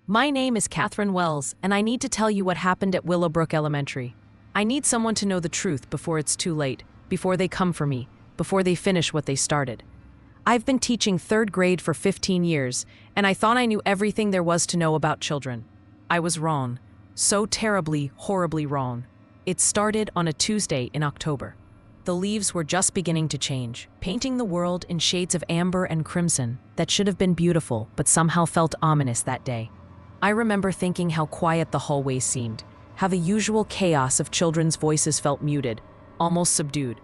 My name is Catherine Wells, and I need to tell you what happened at Willowbrook Elementary. I need someone to know the truth before it's too late, before they come for me, before they finish what they started. I've been teaching third grade for 15 years, and I thought I knew everything there was to know about children. I was wrong. So terribly, horribly wrong. It started on a Tuesday in October. The leaves were just beginning to change, painting the world in shades of amber and crimson that should have been beautiful but somehow felt ominous that day. I remember thinking how quiet the hallways seemed, how the usual chaos of children's voices felt muted, almost subdued.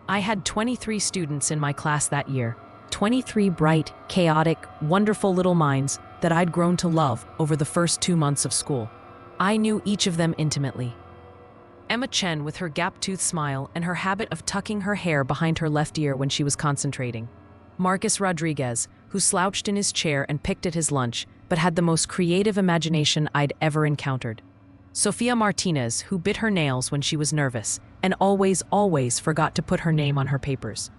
I had 23 students in my class that year, 23 bright, chaotic, wonderful little minds that I'd grown to love over the first 2 months of school. I knew each of them intimately. Emma Chen, with her gap-toothed smile and her habit of tucking her hair behind her left ear when she was concentrating. Marcus Rodriguez, who slouched in his chair and picked at his lunch, but had the most creative imagination I'd ever encountered. Sophia Martinez, who bit her nails when she was nervous, and always forgot to put her name on her papers.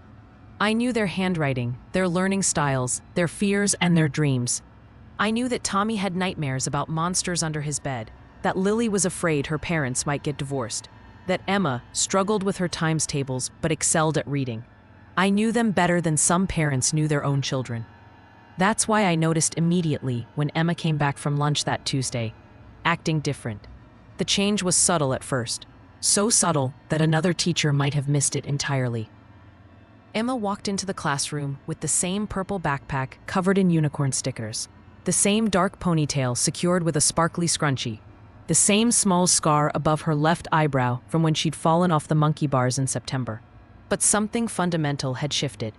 I knew their handwriting, their learning styles, their fears and their dreams. I knew that Tommy had nightmares about monsters under his bed, that Lily was afraid her parents might get divorced, that Emma struggled with her times tables but excelled at reading. I knew them better than some parents knew their own children. That's why I noticed immediately when Emma came back from lunch that Tuesday, acting different. The change was subtle at first, so subtle that another teacher might have missed it entirely. Emma walked into the classroom with the same purple backpack covered in unicorn stickers, the same dark ponytail secured with a sparkly scrunchie, the same small scar above her left eyebrow from when she'd fallen off the monkey bars in September. But something fundamental had shifted.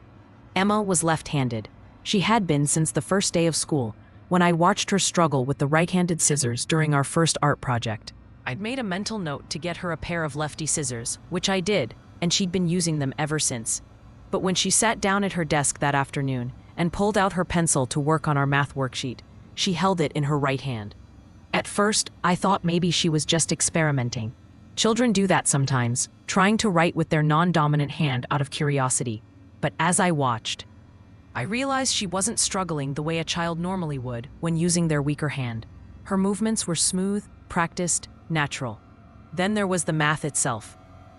Emma was left-handed. She had been since the first day of school, when I watched her struggle with the right-handed scissors during our first art project. I'd made a mental note to get her a pair of lefty scissors, which I did, and she'd been using them ever since. But when she sat down at her desk that afternoon and pulled out her pencil to work on our math worksheet, she held it in her right hand. At first, I thought maybe she was just experimenting. Children do that sometimes, trying to write with their non-dominant hand out of curiosity. But as I watched, I realized she wasn't struggling the way a child normally would when using their weaker hand. Her movements were smooth, practiced, natural. Then there was the math itself.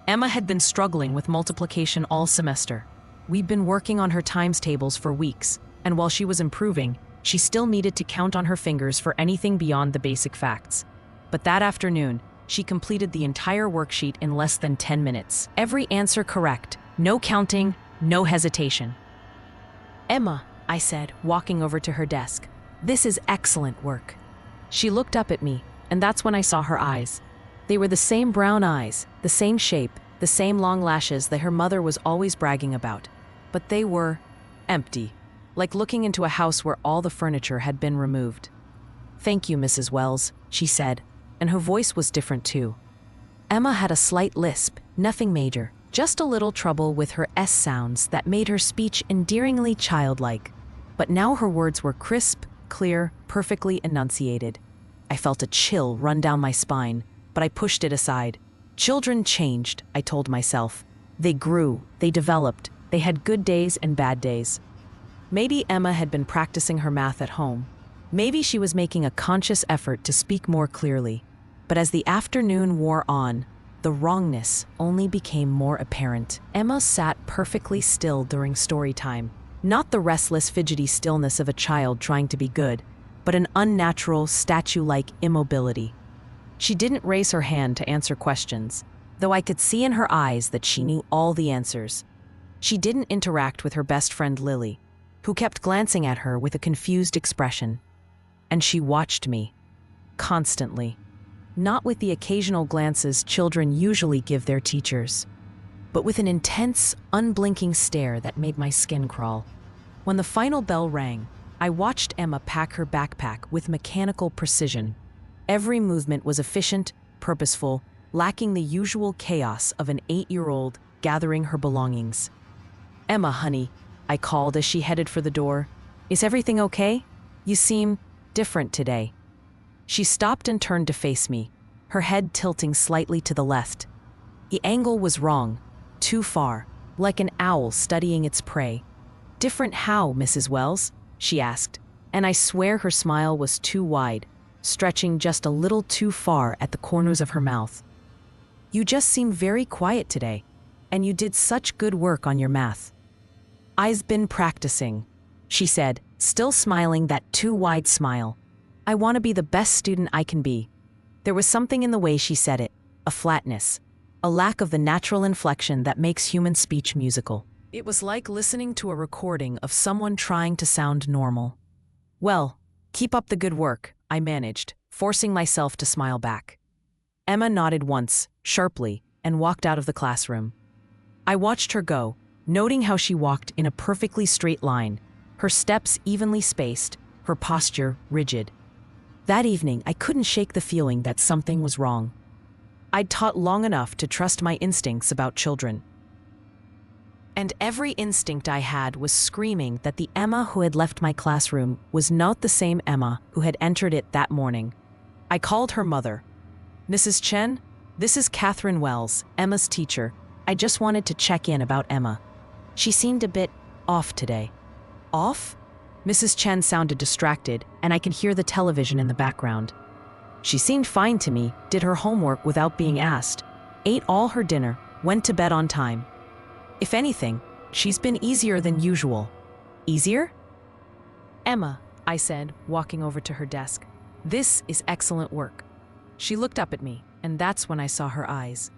Emma had been struggling with multiplication all semester. We'd been working on her times tables for weeks, and while she was improving, she still needed to count on her fingers for anything beyond the basic facts. But that afternoon, she completed the entire worksheet in less than 10 minutes. Every answer correct, no counting, no hesitation. "Emma," I said, walking over to her desk, "this is excellent work." She looked up at me, and that's when I saw her eyes. They were the same brown eyes, the same shape, the same long lashes that her mother was always bragging about. But they were empty, like looking into a house where all the furniture had been removed. "Thank you, Mrs. Wells," she said, and her voice was different too. Emma had a slight lisp, nothing major, just a little trouble with her S sounds that made her speech endearingly childlike. But now her words were crisp, clear, perfectly enunciated. I felt a chill run down my spine, but I pushed it aside. Children changed, I told myself. They grew, they developed, they had good days and bad days. Maybe Emma had been practicing her math at home. Maybe she was making a conscious effort to speak more clearly. But as the afternoon wore on, the wrongness only became more apparent. Emma sat perfectly still during story time. Not the restless, fidgety stillness of a child trying to be good, but an unnatural, statue-like immobility. She didn't raise her hand to answer questions, though I could see in her eyes that she knew all the answers. She didn't interact with her best friend Lily, who kept glancing at her with a confused expression. And she watched me, constantly. Not with the occasional glances children usually give their teachers, but with an intense, unblinking stare that made my skin crawl. When the final bell rang, I watched Emma pack her backpack with mechanical precision. Every movement was efficient, purposeful, lacking the usual chaos of an 8-year-old gathering her belongings. "Emma, honey," I called as she headed for the door. "Is everything okay? You seem different today." She stopped and turned to face me, her head tilting slightly to the left. The angle was wrong, too far, like an owl studying its prey. "Different how, Mrs. Wells?" she asked. and I swear her smile was too wide, stretching just a little too far at the corners of her mouth. "You just seem very quiet today, and you did such good work on your math." "I've been practicing," she said, still smiling that too wide smile. "I want to be the best student I can be." There was something in the way she said it, a flatness, a lack of the natural inflection that makes human speech musical. It was like listening to a recording of someone trying to sound normal. "Well, keep up the good work," I managed, forcing myself to smile back. Emma nodded once, sharply, and walked out of the classroom. I watched her go, noting how she walked in a perfectly straight line, her steps evenly spaced, her posture rigid. That evening, I couldn't shake the feeling that something was wrong. I'd taught long enough to trust my instincts about children. And every instinct I had was screaming that the Emma who had left my classroom was not the same Emma who had entered it that morning. I called her mother. "Mrs. Chen, this is Catherine Wells, Emma's teacher. I just wanted to check in about Emma. She seemed a bit off today." "Off?" Mrs. Chen sounded distracted, and I could hear the television in the background. "She seemed fine to me, did her homework without being asked, ate all her dinner, went to bed on time. If anything, she's been easier than usual." "Easier?" "Emma," I said, walking over to her desk. "This is excellent work." She looked up at me, and that's when I saw her eyes.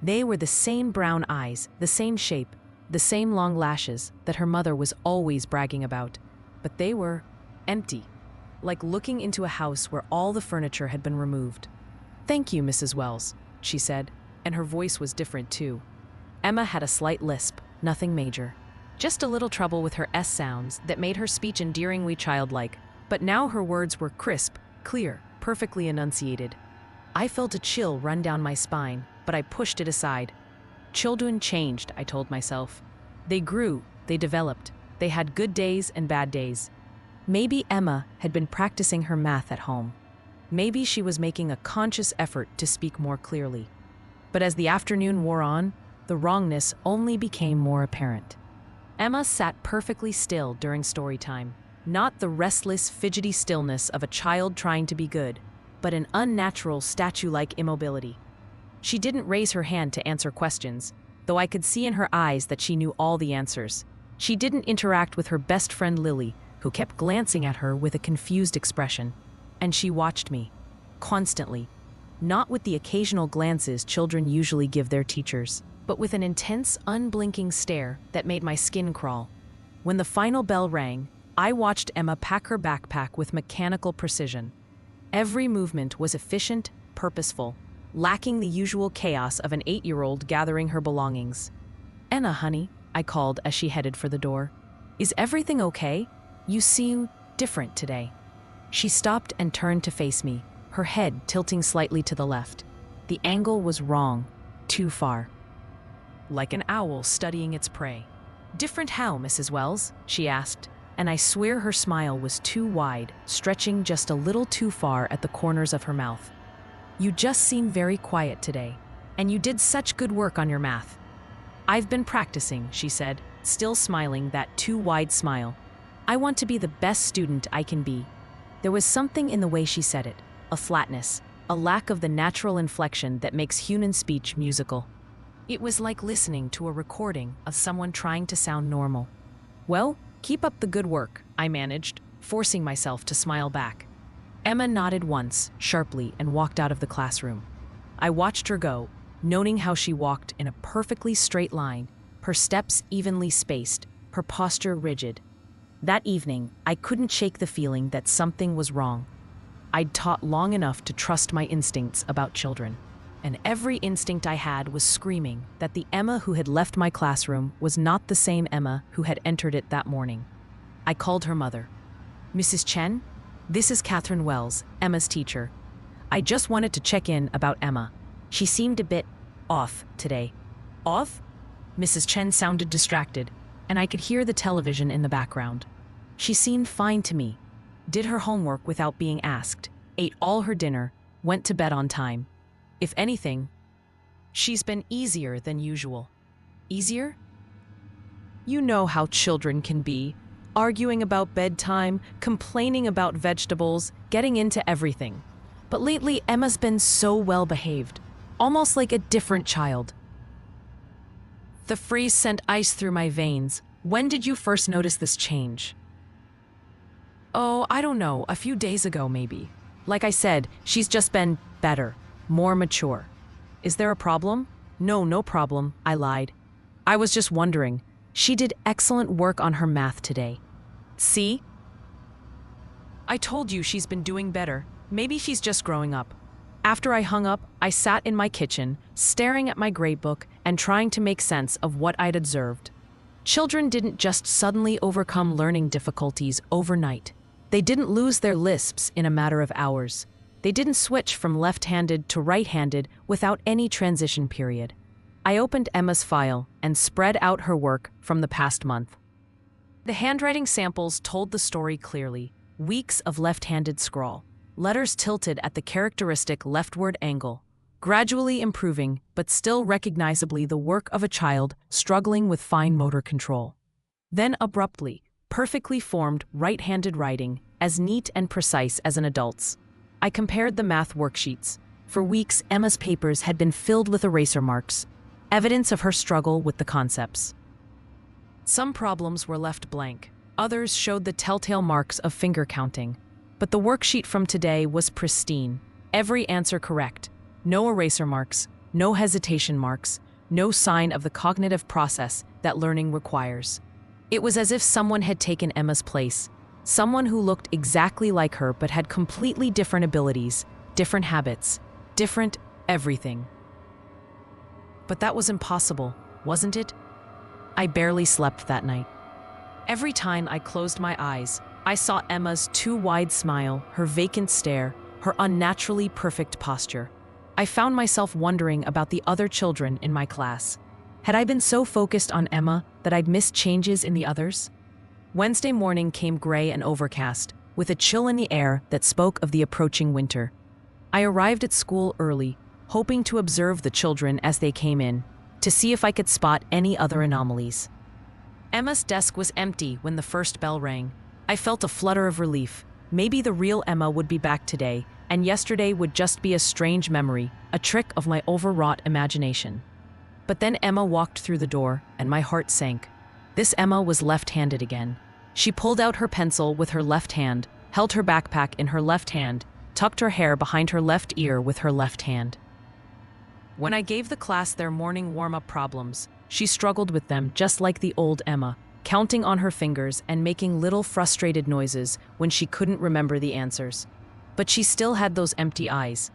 They were the same brown eyes, the same shape, the same long lashes that her mother was always bragging about. But they were empty, like looking into a house where all the furniture had been removed. "Thank you, Mrs. Wells," she said, and her voice was different too. Emma had a slight lisp, nothing major. Just a little trouble with her S sounds that made her speech endearingly childlike, but now her words were crisp, clear, perfectly enunciated. I felt a chill run down my spine, but I pushed it aside. Children changed, I told myself. They grew, they developed, they had good days and bad days. Maybe Emma had been practicing her math at home. Maybe she was making a conscious effort to speak more clearly. But as the afternoon wore on, the wrongness only became more apparent. Emma sat perfectly still during story time, not the restless, fidgety stillness of a child trying to be good, but an unnatural statue-like immobility. She didn't raise her hand to answer questions, though I could see in her eyes that she knew all the answers. She didn't interact with her best friend Lily, who kept glancing at her with a confused expression. And she watched me, constantly, not with the occasional glances children usually give their teachers, but with an intense, unblinking stare that made my skin crawl. When the final bell rang, I watched Emma pack her backpack with mechanical precision. Every movement was efficient, purposeful, lacking the usual chaos of an 8-year-old gathering her belongings. "Emma, honey," I called as she headed for the door. "Is everything okay? You seem different today." She stopped and turned to face me, her head tilting slightly to the left. The angle was wrong, too far. Like an owl studying its prey. "Different how, Mrs. Wells?" she asked, and I swear her smile was too wide, stretching just a little too far at the corners of her mouth. "You just seem very quiet today, and you did such good work on your math." "I've been practicing," she said, still smiling that too wide smile. "I want to be the best student I can be." There was something in the way she said it, a flatness, a lack of the natural inflection that makes human speech musical. It was like listening to a recording of someone trying to sound normal. "Well, keep up the good work," I managed, forcing myself to smile back. Emma nodded once, sharply, and walked out of the classroom. I watched her go, noting how she walked in a perfectly straight line, her steps evenly spaced, her posture rigid. That evening, I couldn't shake the feeling that something was wrong. I'd taught long enough to trust my instincts about children, and every instinct I had was screaming that the Emma who had left my classroom was not the same Emma who had entered it that morning. I called her mother. "Mrs. Chen, this is Catherine Wells, Emma's teacher. I just wanted to check in about Emma. She seemed a bit off today." "Off?" Mrs. Chen sounded distracted, and I could hear the television in the background. "She seemed fine to me, did her homework without being asked, ate all her dinner, went to bed on time. If anything, she's been easier than usual." "Easier?" "You know how children can be. arguing about bedtime, complaining about vegetables, getting into everything. But lately, Emma's been so well behaved, almost like a different child. The freeze sent ice through my veins. When did you first notice this change? Oh, I don't know, a few days ago maybe. Like I said, she's just been better, more mature. Is there a problem? No, no problem, I lied. I was just wondering. She did excellent work on her math today. See? I told you she's been doing better. Maybe she's just growing up. After I hung up, I sat in my kitchen, staring at my gradebook and trying to make sense of what I'd observed. Children didn't just suddenly overcome learning difficulties overnight. They didn't lose their lisps in a matter of hours. They didn't switch from left-handed to right-handed without any transition period. I opened Emma's file and spread out her work from the past month. The handwriting samples told the story clearly. Weeks of left-handed scrawl. Letters tilted at the characteristic leftward angle. Gradually improving, but still recognizably the work of a child struggling with fine motor control. Then abruptly, perfectly formed right-handed writing, as neat and precise as an adult's. I compared the math worksheets. For weeks, Emma's papers had been filled with eraser marks, evidence of her struggle with the concepts. Some problems were left blank. Others showed the telltale marks of finger counting. But the worksheet from today was pristine. Every answer correct. No eraser marks, no hesitation marks, no sign of the cognitive process that learning requires. It was as if someone had taken Emma's place, someone who looked exactly like her but had completely different abilities, different habits, different everything. But that was impossible, wasn't it? I barely slept that night. Every time I closed my eyes, I saw Emma's too wide smile, her vacant stare, her unnaturally perfect posture. I found myself wondering about the other children in my class. Had I been so focused on Emma that I'd missed changes in the others? Wednesday morning came gray and overcast, with a chill in the air that spoke of the approaching winter. I arrived at school early, hoping to observe the children as they came in, to see if I could spot any other anomalies. Emma's desk was empty when the first bell rang. I felt a flutter of relief. Maybe the real Emma would be back today, and yesterday would just be a strange memory, a trick of my overwrought imagination. But then Emma walked through the door, and my heart sank. This Emma was left-handed again. She pulled out her pencil with her left hand, held her backpack in her left hand, tucked her hair behind her left ear with her left hand. When I gave the class their morning warm-up problems, she struggled with them just like the old Emma, counting on her fingers and making little frustrated noises when she couldn't remember the answers. But she still had those empty eyes.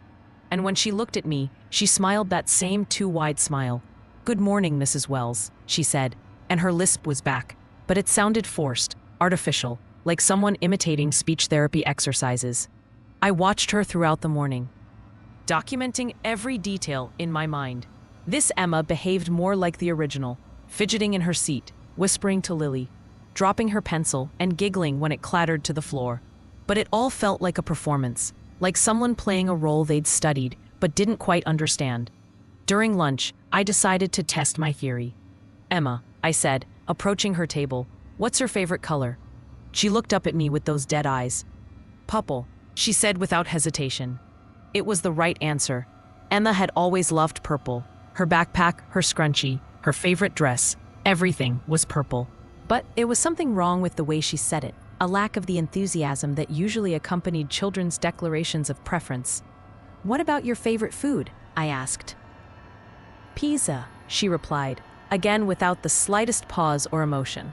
And when she looked at me, she smiled that same too wide smile. "Good morning, Mrs. Wells," she said, and her lisp was back, but it sounded forced, artificial, like someone imitating speech therapy exercises. I watched her throughout the morning, documenting every detail in my mind. This Emma behaved more like the original, fidgeting in her seat, whispering to Lily, dropping her pencil and giggling when it clattered to the floor. But it all felt like a performance, like someone playing a role they'd studied but didn't quite understand. During lunch, I decided to test my theory. "Emma," I said, approaching her table, "what's her favorite color?" She looked up at me with those dead eyes. "Purple," she said without hesitation. It was the right answer. Emma had always loved purple. Her backpack, her scrunchie, her favorite dress, everything was purple. But it was something wrong with the way she said it, a lack of the enthusiasm that usually accompanied children's declarations of preference. "What about your favorite food?" I asked. "Pizza," she replied, again without the slightest pause or emotion.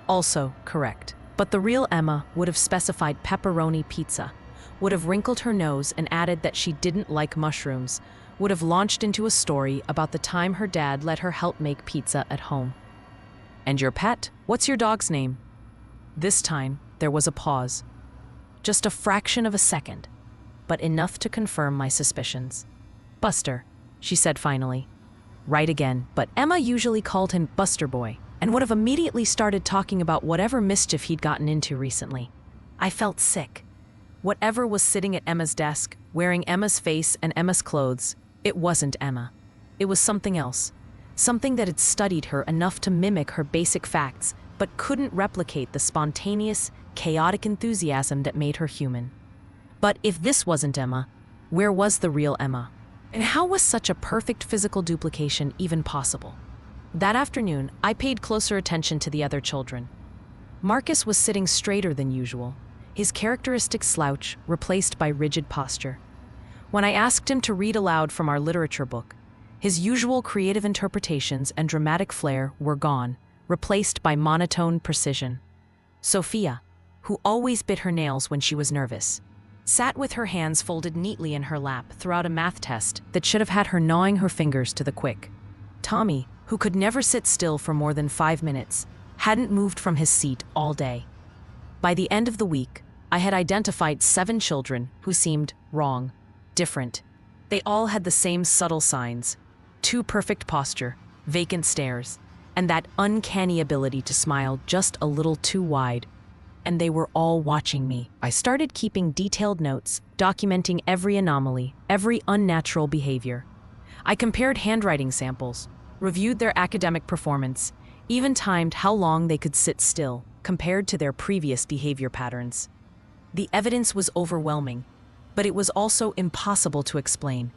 Also correct. But the real Emma would have specified pepperoni pizza, would have wrinkled her nose and added that she didn't like mushrooms, would have launched into a story about the time her dad let her help make pizza at home. "And your pet? What's your dog's name?" This time, there was a pause. Just a fraction of a second, but enough to confirm my suspicions. "Buster," she said finally. Right again, but Emma usually called him Buster Boy, and would have immediately started talking about whatever mischief he'd gotten into recently. I felt sick. Whatever was sitting at Emma's desk, wearing Emma's face and Emma's clothes, it wasn't Emma. It was something else. Something that had studied her enough to mimic her basic facts, but couldn't replicate the spontaneous, chaotic enthusiasm that made her human. But if this wasn't Emma, where was the real Emma? And how was such a perfect physical duplication even possible? That afternoon, I paid closer attention to the other children. Marcus was sitting straighter than usual, his characteristic slouch replaced by rigid posture. When I asked him to read aloud from our literature book, his usual creative interpretations and dramatic flair were gone, replaced by monotone precision. Sophia, who always bit her nails when she was nervous, sat with her hands folded neatly in her lap throughout a math test that should have had her gnawing her fingers to the quick. Tommy, who could never sit still for more than 5 minutes, hadn't moved from his seat all day. By the end of the week, I had identified 7 children who seemed wrong, different. They all had the same subtle signs: too perfect posture, vacant stares, and that uncanny ability to smile just a little too wide. And they were all watching me. I started keeping detailed notes, documenting every anomaly, every unnatural behavior. I compared handwriting samples, reviewed their academic performance, even timed how long they could sit still compared to their previous behavior patterns. The evidence was overwhelming, but it was also impossible to explain.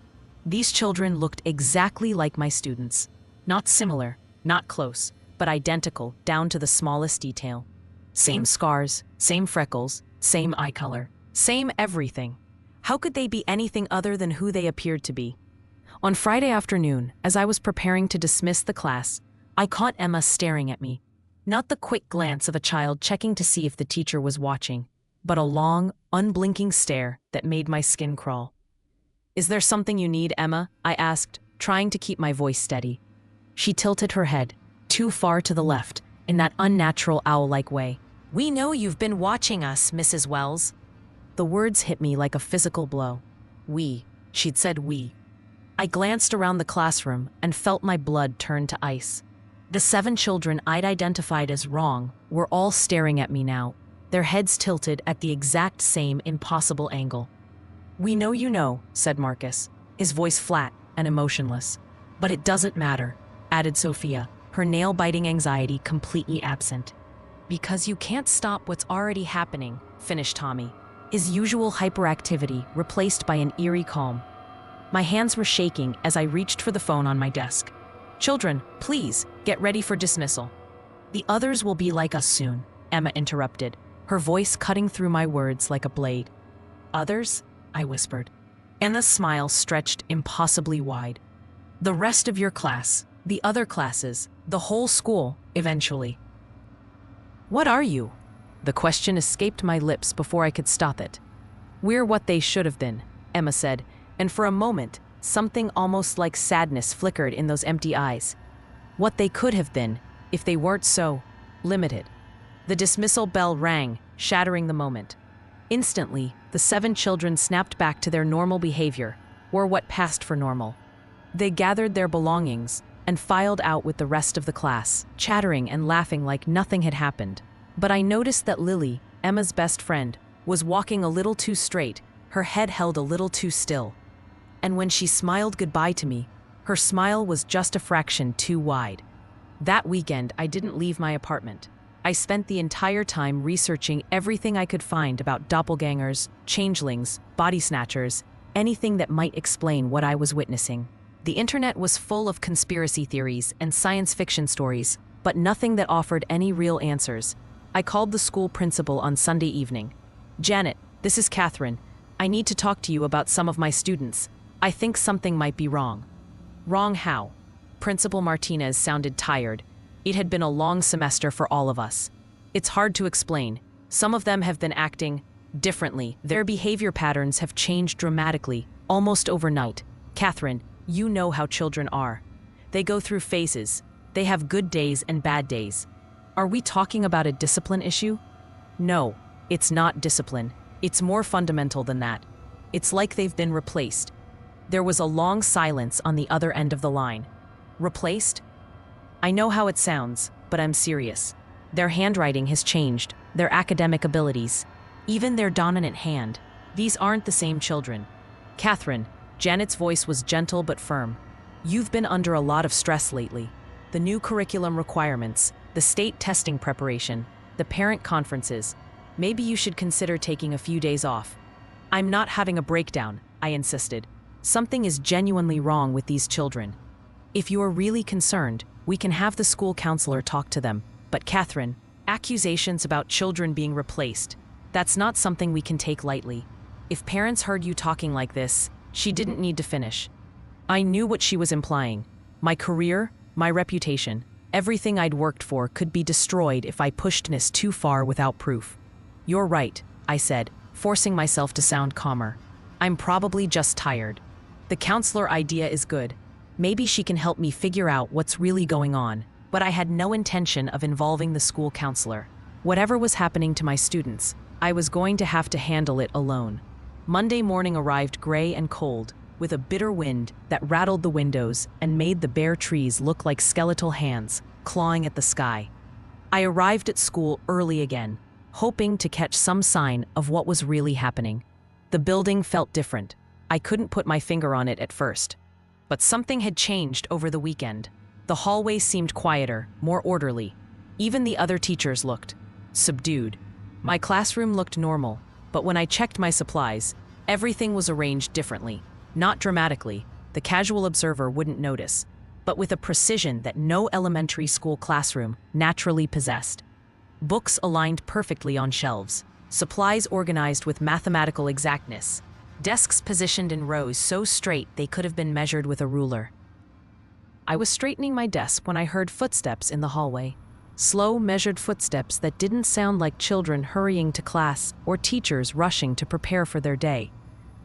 These children looked exactly like my students. Not similar, not close, but identical down to the smallest detail. Same scars, same freckles, same eye color, same everything. How could they be anything other than who they appeared to be? On Friday afternoon, as I was preparing to dismiss the class, I caught Emma staring at me. Not the quick glance of a child checking to see if the teacher was watching, but a long, unblinking stare that made my skin crawl. "Is there something you need, Emma?" I asked, trying to keep my voice steady. She tilted her head, too far to the left, in that unnatural owl-like way. "We know you've been watching us, Mrs. Wells." The words hit me like a physical blow. We. She'd said we. I glanced around the classroom and felt my blood turn to ice. The 7 children I'd identified as wrong were all staring at me now, their heads tilted at the exact same impossible angle. "We know you know," said Marcus, his voice flat and emotionless. "But it doesn't matter," added Sophia, her nail-biting anxiety completely absent. "Because you can't stop what's already happening," finished Tommy, his usual hyperactivity replaced by an eerie calm. My hands were shaking as I reached for the phone on my desk. "Children, please, get ready for dismissal." "The others will be like us soon," Emma interrupted, her voice cutting through my words like a blade. "Others?" I whispered. Emma's smile stretched impossibly wide. "The rest of your class, the other classes, the whole school, eventually." "What are you?" The question escaped my lips before I could stop it. "We're what they should have been," Emma said, and for a moment, something almost like sadness flickered in those empty eyes. What they could have been, if they weren't so limited. The dismissal bell rang, shattering the moment. Instantly, the 7 children snapped back to their normal behavior, or what passed for normal. They gathered their belongings and filed out with the rest of the class, chattering and laughing like nothing had happened. But I noticed that Lily, Emma's best friend, was walking a little too straight, her head held a little too still. And when she smiled goodbye to me, her smile was just a fraction too wide. That weekend, I didn't leave my apartment. I spent the entire time researching everything I could find about doppelgangers, changelings, body snatchers, anything that might explain what I was witnessing. The internet was full of conspiracy theories and science fiction stories, but nothing that offered any real answers. I called the school principal on Sunday evening. "Janet, this is Catherine. I need to talk to you about some of my students. I think something might be wrong." "Wrong how?" Principal Martinez sounded tired. It had been a long semester for all of us. "It's hard to explain. Some of them have been acting differently. Their behavior patterns have changed dramatically, almost overnight. Catherine, you know how children are. They go through phases. They have good days and bad days. Are we talking about a discipline issue?" "No, it's not discipline. It's more fundamental than that. It's like they've been replaced." There was a long silence on the other end of the line. "Replaced?" "I know how it sounds, but I'm serious. Their handwriting has changed, their academic abilities, even their dominant hand. These aren't the same children." "Catherine," Janet's voice was gentle but firm, "you've been under a lot of stress lately. The new curriculum requirements, The state testing preparation, the parent conferences. Maybe you should consider taking a few days off. I'm not having a breakdown, I insisted. Something is genuinely wrong with these children. If you are really concerned, we can have the school counselor talk to them. But Catherine, accusations about children being replaced, that's not something we can take lightly. If parents heard you talking like this, she didn't need to finish. I knew what she was implying. My career, my reputation, everything I'd worked for could be destroyed if I pushed this too far without proof. You're right, I said, forcing myself to sound calmer. I'm probably just tired. The counselor idea is good. Maybe she can help me figure out what's really going on, but I had no intention of involving the school counselor. Whatever was happening to my students, I was going to have to handle it alone. Monday morning arrived gray and cold, with a bitter wind that rattled the windows and made the bare trees look like skeletal hands clawing at the sky. I arrived at school early again, hoping to catch some sign of what was really happening. The building felt different. I couldn't put my finger on it at first. But something had changed over the weekend. The hallway seemed quieter, more orderly. Even the other teachers looked subdued. My classroom looked normal, but when I checked my supplies, everything was arranged differently. Not dramatically, the casual observer wouldn't notice, but with a precision that no elementary school classroom naturally possessed. Books aligned perfectly on shelves, supplies organized with mathematical exactness, desks positioned in rows so straight they could have been measured with a ruler. I was straightening my desk when I heard footsteps in the hallway. Slow, measured footsteps that didn't sound like children hurrying to class or teachers rushing to prepare for their day.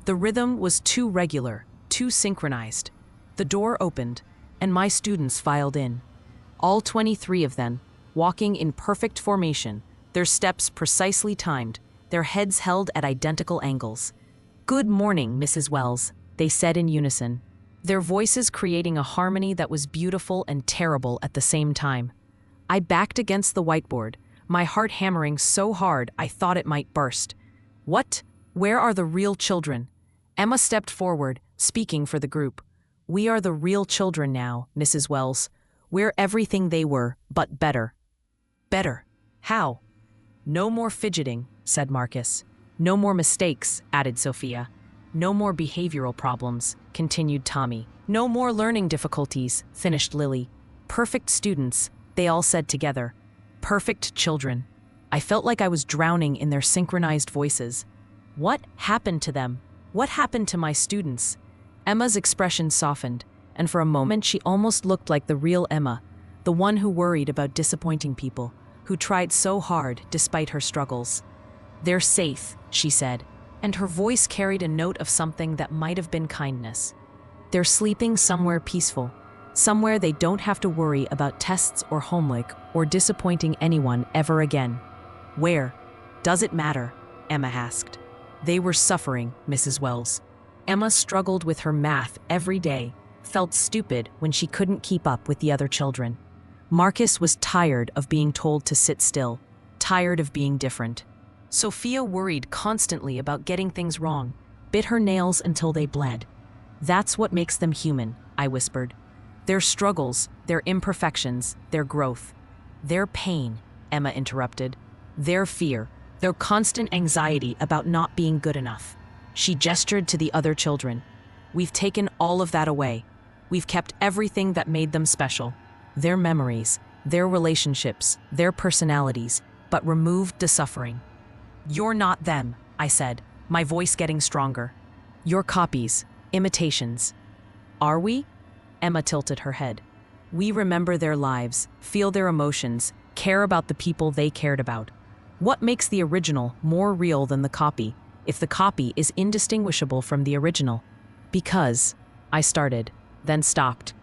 The rhythm was too regular, too synchronized. The door opened, and my students filed in. All 23 of them, walking in perfect formation, their steps precisely timed, their heads held at identical angles. "Good morning, Mrs. Wells," they said in unison, their voices creating a harmony that was beautiful and terrible at the same time. I backed against the whiteboard, my heart hammering so hard I thought it might burst. What? Where are the real children? Emma stepped forward, speaking for the group. "We are the real children now, Mrs. Wells. We're everything they were, but better." "Better? How?" "No more fidgeting," said Marcus. "No more mistakes," added Sophia. "No more behavioral problems," continued Tommy. "No more learning difficulties," finished Lily. "Perfect students," they all said together. "Perfect children." I felt like I was drowning in their synchronized voices. What happened to them? What happened to my students? Emma's expression softened, and for a moment she almost looked like the real Emma, the one who worried about disappointing people, who tried so hard despite her struggles. "They're safe," she said, and her voice carried a note of something that might have been kindness. "They're sleeping somewhere peaceful, somewhere they don't have to worry about tests or homework or disappointing anyone ever again." "Where? Does it matter?" Emma asked. "They were suffering, Mrs. Wells." Emma struggled with her math every day, felt stupid when she couldn't keep up with the other children. Marcus was tired of being told to sit still, tired of being different. Sophia worried constantly about getting things wrong, bit her nails until they bled. "That's what makes them human," I whispered. "Their struggles, their imperfections, their growth. Their pain," Emma interrupted. "Their fear, their constant anxiety about not being good enough." She gestured to the other children. "We've taken all of that away. We've kept everything that made them special. Their memories, their relationships, their personalities, but removed the suffering." "You're not them," I said, my voice getting stronger. "You're copies, imitations." "Are we?" Emma tilted her head. "We remember their lives, feel their emotions, care about the people they cared about. What makes the original more real than the copy, if the copy is indistinguishable from the original?" "Because," I started, then stopped.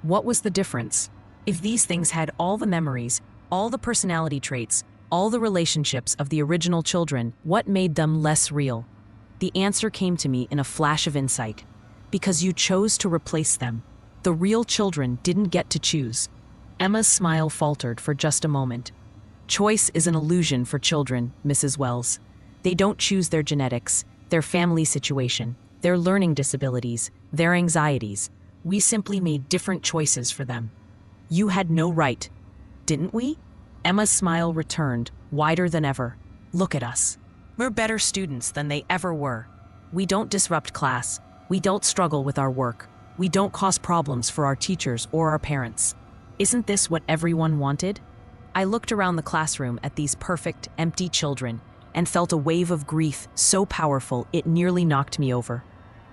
What was the difference? If these things had all the memories, all the personality traits, all the relationships of the original children, what made them less real? The answer came to me in a flash of insight. Because you chose to replace them. The real children didn't get to choose. Emma's smile faltered for just a moment. "Choice is an illusion for children, Mrs. Wells. They don't choose their genetics, their family situation, their learning disabilities, their anxieties. We simply made different choices for them." "You had no right." "Didn't we?" Emma's smile returned, wider than ever. Look at us. We're better students than they ever were. We don't disrupt class. We don't struggle with our work. We don't cause problems for our teachers or our parents. Isn't this what everyone wanted? I looked around the classroom at these perfect, empty children and felt a wave of grief so powerful it nearly knocked me over.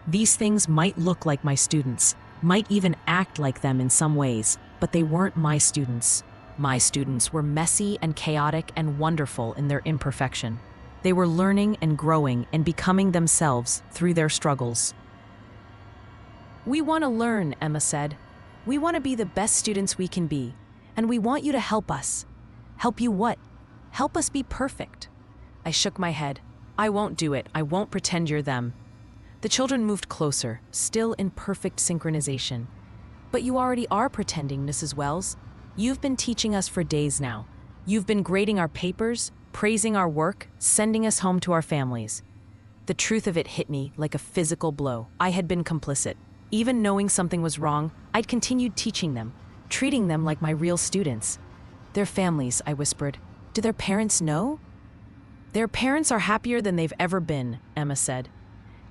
These things might look like my students, might even act like them in some ways, but they weren't my students. My students were messy and chaotic and wonderful in their imperfection. They were learning and growing and becoming themselves through their struggles. We want to learn, Emma said. We want to be the best students we can be, and we want you to help us. Help you what? Help us be perfect. I shook my head. I won't do it. I won't pretend you're them. The children moved closer, still in perfect synchronization. But you already are pretending, Mrs. Wells. You've been teaching us for days now. You've been grading our papers, praising our work, sending us home to our families. The truth of it hit me like a physical blow. I had been complicit. Even knowing something was wrong, I'd continued teaching them, treating them like my real students. Their families, I whispered. Do their parents know? Their parents are happier than they've ever been, Emma said.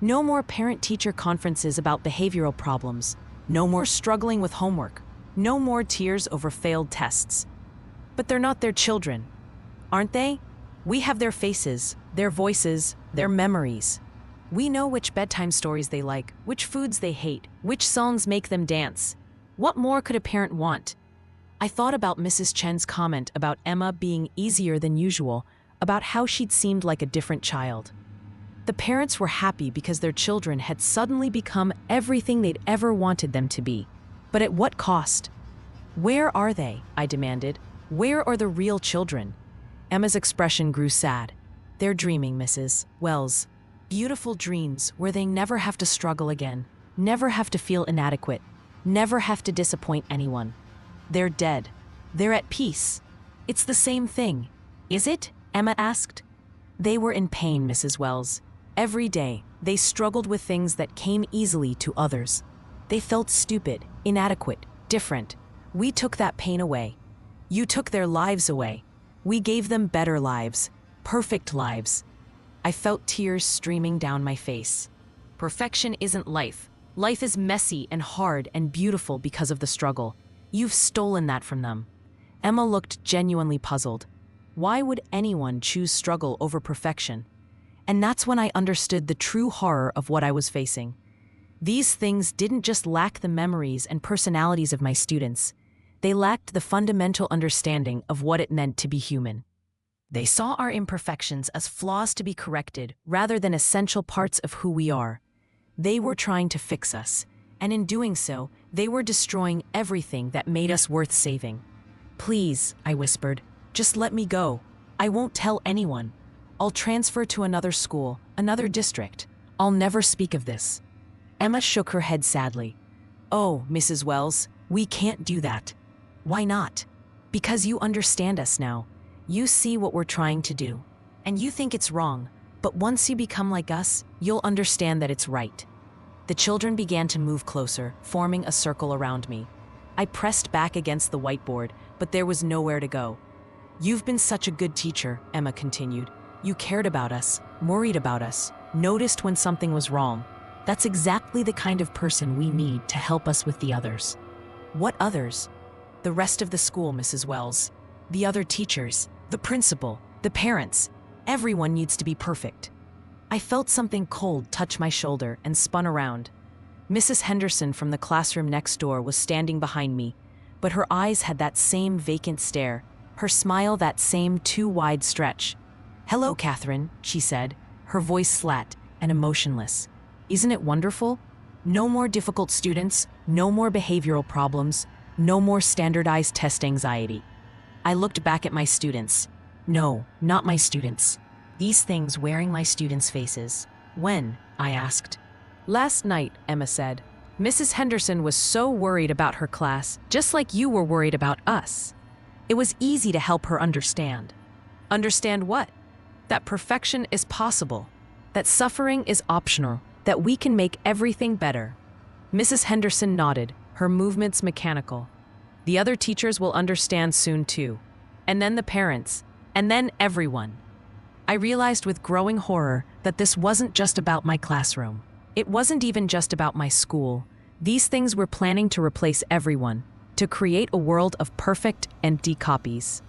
No more parent-teacher conferences about behavioral problems. No more struggling with homework. No more tears over failed tests. But they're not their children, aren't they? We have their faces, their voices, their memories. We know which bedtime stories they like, which foods they hate, which songs make them dance. What more could a parent want? I thought about Mrs. Chen's comment about Emma being easier than usual, about how she'd seemed like a different child. The parents were happy because their children had suddenly become everything they'd ever wanted them to be. But at what cost? Where are they? I demanded. Where are the real children? Emma's expression grew sad. They're dreaming, Mrs. Wells. Beautiful dreams where they never have to struggle again, never have to feel inadequate, never have to disappoint anyone. They're dead. They're at peace. It's the same thing. Is it? Emma asked. They were in pain, Mrs. Wells. Every day, they struggled with things that came easily to others. They felt stupid, inadequate, different. We took that pain away. You took their lives away. We gave them better lives, perfect lives. I felt tears streaming down my face. Perfection isn't life. Life is messy and hard and beautiful because of the struggle. You've stolen that from them. Emma looked genuinely puzzled. Why would anyone choose struggle over perfection? And that's when I understood the true horror of what I was facing. These things didn't just lack the memories and personalities of my students. They lacked the fundamental understanding of what it meant to be human. They saw our imperfections as flaws to be corrected rather than essential parts of who we are. They were trying to fix us, and in doing so, they were destroying everything that made us worth saving. Please, I whispered, just let me go. I won't tell anyone. I'll transfer to another school, another district. I'll never speak of this. Emma shook her head sadly. Oh, Mrs. Wells, we can't do that. Why not? Because you understand us now. You see what we're trying to do, and you think it's wrong, but once you become like us, you'll understand that it's right. The children began to move closer, forming a circle around me. I pressed back against the whiteboard, but there was nowhere to go. You've been such a good teacher, Emma continued. You cared about us, worried about us, noticed when something was wrong. That's exactly the kind of person we need to help us with the others. What others? The rest of the school, Mrs. Wells. The other teachers. The principal, the parents, everyone needs to be perfect. I felt something cold touch my shoulder and spun around. Mrs. Henderson from the classroom next door was standing behind me, but her eyes had that same vacant stare, her smile that same too wide stretch. Hello, Catherine, she said, her voice flat and emotionless. Isn't it wonderful? No more difficult students, no more behavioral problems, no more standardized test anxiety. I looked back at my students. No, not my students. These things wearing my students' faces. When? I asked. Last night, Emma said. Mrs. Henderson was so worried about her class, just like you were worried about us. It was easy to help her understand. Understand what? That perfection is possible, that suffering is optional, that we can make everything better. Mrs. Henderson nodded, her movements mechanical. The other teachers will understand soon too. and then the parents, and then everyone. I realized with growing horror that this wasn't just about my classroom. It wasn't even just about my school. These things were planning to replace everyone, to create a world of perfect, empty copies.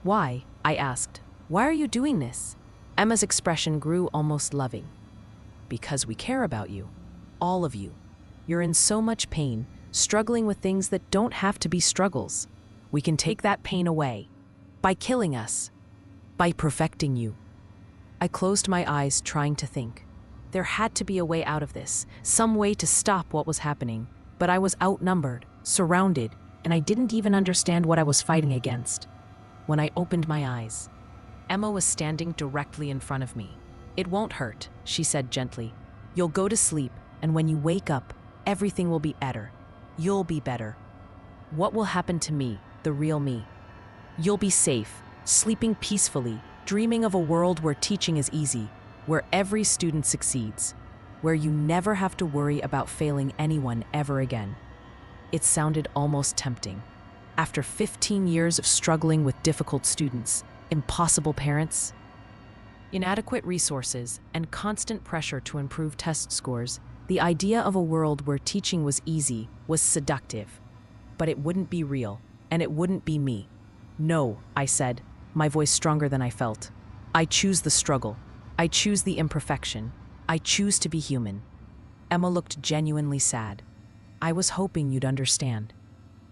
Why? I asked. Why are you doing this? Emma's expression grew almost loving. Because we care about you. All of you. You're in so much pain, struggling with things that don't have to be struggles. We can take that pain away. By killing us. By perfecting you. I closed my eyes, trying to think. There had to be a way out of this, some way to stop what was happening, but I was outnumbered, surrounded, and I didn't even understand what I was fighting against. When I opened my eyes, Emma was standing directly in front of me. "It won't hurt," she said gently. "You'll go to sleep, and when you wake up, everything will be better. You'll be better. What will happen to me, the real me? You'll be safe, sleeping peacefully, dreaming of a world where teaching is easy, where every student succeeds, where you never have to worry about failing anyone ever again." It sounded almost tempting. After 15 years of struggling with difficult students, impossible parents, inadequate resources, and constant pressure to improve test scores, the idea of a world where teaching was easy was seductive. But it wouldn't be real, and it wouldn't be me. "No," I said, my voice stronger than I felt. "I choose the struggle. I choose the imperfection. I choose to be human." Emma looked genuinely sad. "I was hoping you'd understand.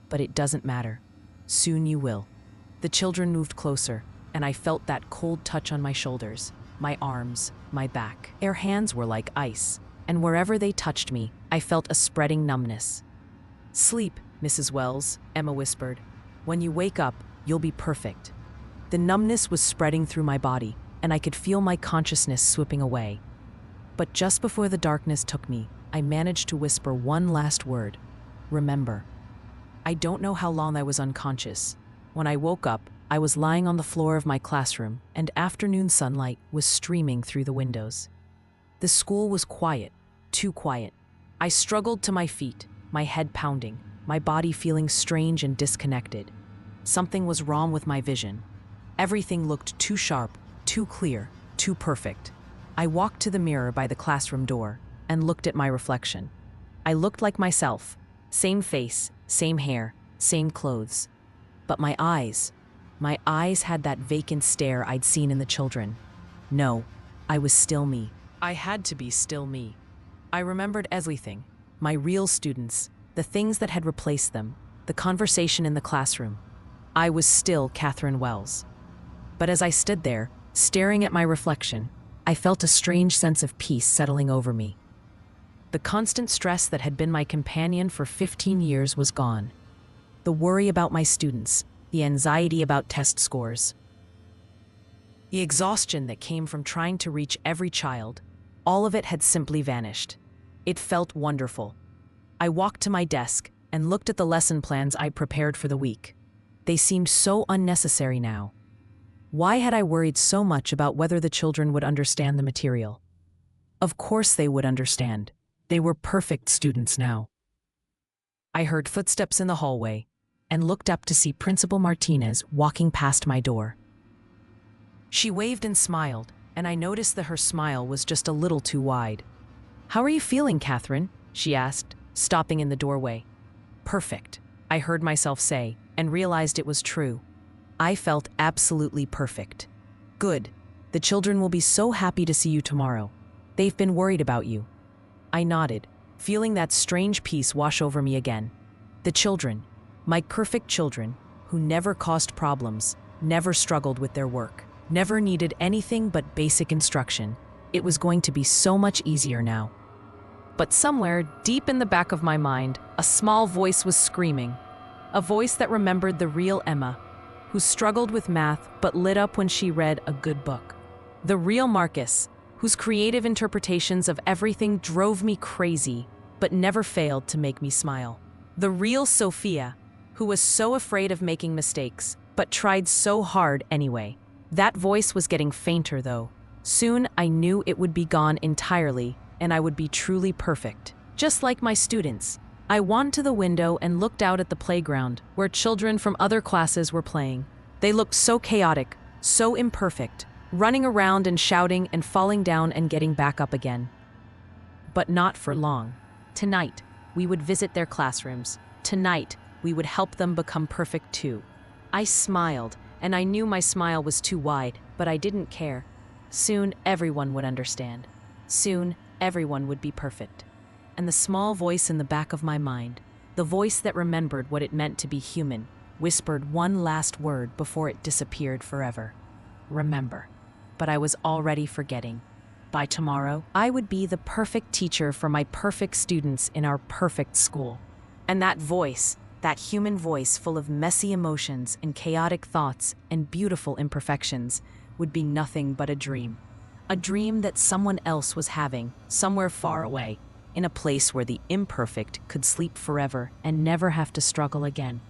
But it doesn't matter. Soon you will." The children moved closer, and I felt that cold touch on my shoulders, my arms, my back. Their hands were like ice, and wherever they touched me, I felt a spreading numbness. "Sleep, Mrs. Wells," Emma whispered. "When you wake up, you'll be perfect." The numbness was spreading through my body, and I could feel my consciousness slipping away. But just before the darkness took me, I managed to whisper one last word: "Remember." I don't know how long I was unconscious. When I woke up, I was lying on the floor of my classroom, and afternoon sunlight was streaming through the windows. The school was quiet, too quiet. I struggled to my feet, my head pounding, my body feeling strange and disconnected. Something was wrong with my vision. Everything looked too sharp, too clear, too perfect. I walked to the mirror by the classroom door and looked at my reflection. I looked like myself, same face, same hair, same clothes. But my eyes had that vacant stare I'd seen in the children. No, I was still me. I had to be still me. I remembered everything, my real students, the things that had replaced them, the conversation in the classroom. I was still Catherine Wells. But as I stood there, staring at my reflection, I felt a strange sense of peace settling over me. The constant stress that had been my companion for 15 years was gone. The worry about my students, the anxiety about test scores, the exhaustion that came from trying to reach every child, all of it had simply vanished. It felt wonderful. I walked to my desk and looked at the lesson plans I'd prepared for the week. They seemed so unnecessary now. Why had I worried so much about whether the children would understand the material? Of course they would understand. They were perfect students now. I heard footsteps in the hallway and looked up to see Principal Martinez walking past my door. She waved and smiled, and I noticed that her smile was just a little too wide. "How are you feeling, Catherine?" she asked, stopping in the doorway. "Perfect," I heard myself say, and realized it was true. I felt absolutely perfect. "Good. The children will be so happy to see you tomorrow. They've been worried about you." I nodded, feeling that strange peace wash over me again. The children, my perfect children, who never caused problems, never struggled with their work, never needed anything but basic instruction. It was going to be so much easier now. But somewhere, deep in the back of my mind, a small voice was screaming. A voice that remembered the real Emma, who struggled with math but lit up when she read a good book. The real Marcus, whose creative interpretations of everything drove me crazy, but never failed to make me smile. The real Sophia, who was so afraid of making mistakes, but tried so hard anyway. That voice was getting fainter, though. Soon I knew it would be gone entirely, and I would be truly perfect. Just like my students, I went to the window and looked out at the playground, where children from other classes were playing. They looked so chaotic, so imperfect, running around and shouting and falling down and getting back up again. But not for long. Tonight, we would visit their classrooms. Tonight, we would help them become perfect too. I smiled, and I knew my smile was too wide, but I didn't care. Soon, everyone would understand. Soon, everyone would be perfect. And the small voice in the back of my mind, the voice that remembered what it meant to be human, whispered one last word before it disappeared forever. Remember. But I was already forgetting. By tomorrow, I would be the perfect teacher for my perfect students in our perfect school. And that voice, that human voice full of messy emotions and chaotic thoughts and beautiful imperfections, would be nothing but a dream. A dream that someone else was having, somewhere far away, in a place where the imperfect could sleep forever and never have to struggle again.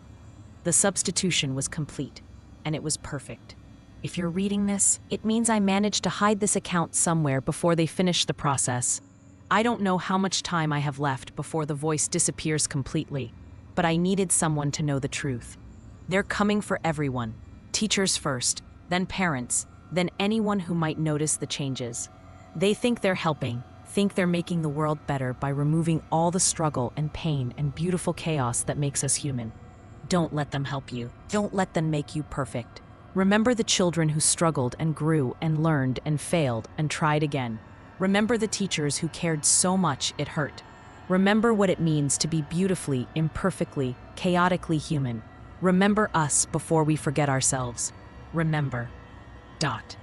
The substitution was complete, and it was perfect. If you're reading this, it means I managed to hide this account somewhere before they finish the process. I don't know how much time I have left before the voice disappears completely, but I needed someone to know the truth. They're coming for everyone. Teachers first, then parents, then anyone who might notice the changes. They think they're helping, think they're making the world better by removing all the struggle and pain and beautiful chaos that makes us human. Don't let them help you. Don't let them make you perfect. Remember the children who struggled and grew and learned and failed and tried again. Remember the teachers who cared so much it hurt. Remember what it means to be beautifully, imperfectly, chaotically human. Remember us before we forget ourselves. Remember. Dot.